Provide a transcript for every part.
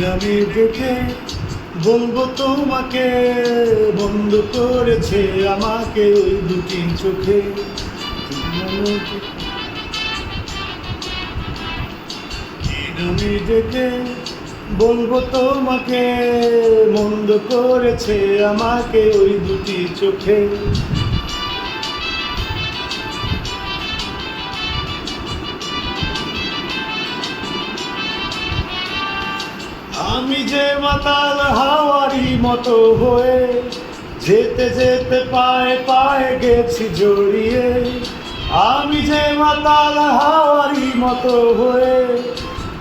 নামে ডেকে বলবো তোমাকে, বন্ধ করেছে আমাকে ওই দুটি চোখে। কি নামে ডেকে বলবো তোমাকে, বন্ধ করেছে আমাকে ওই দুটি চোখে। আমি যে মাতাল হাওয়ারি মতো হয়ে যেতে যেতে পায়ে পায়ে গেছি জড়িয়ে। আমি যে মাতাল হাওয়ারি মতো হয়ে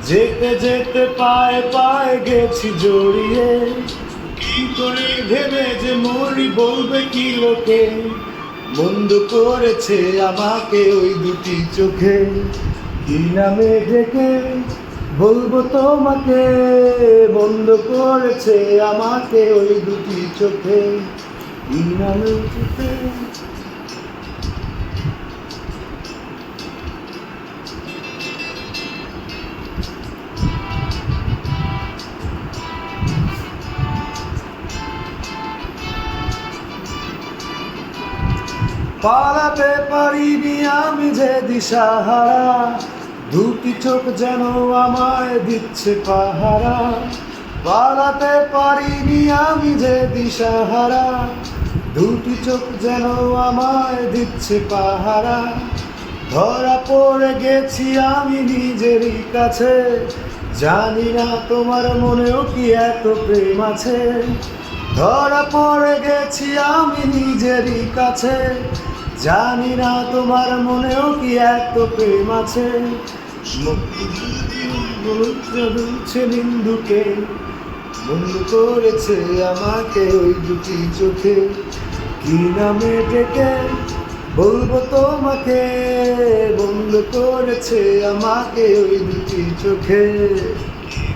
যেতে যেতে পায়ে পায়ে গেছি জড়িয়ে। কি করে ভেবে যে মরি বলবে কি লোকে, বন্ধ করেছে আমাকে ওই দুটি চোখে। কি নামে ডেকে বলবো তোমাকে, বন্ধ করেছে আমাকে ওই দুটি চোখে। কি নামে ডেকে পালাতে পারিনি আমি যে দিশাহারা, দুটি চোখ যেন আমায় দিচ্ছে পাহারা। পালাতে পারিনি আমি যে দিশাহারা, দুটি চোখ যেন আমায় দিচ্ছে পাহারা। ধরা পড়ে গেছি আমি নিজেরই কাছে, জানি না তোমার মনেও কি এত প্রেম আছে। ধরা পড়ে গেছি আমি নিজেরই কাছে, জানি না তোমার মনেও কি এত প্রেম আছে। বলছে বিন্দুকে, বন্ধ করেছে আমাকে ওই দুটি চোখে। কি নামে ডেকে বলবো তোমাকে, বন্ধ করেছে আমাকে ওই দুটি চোখে।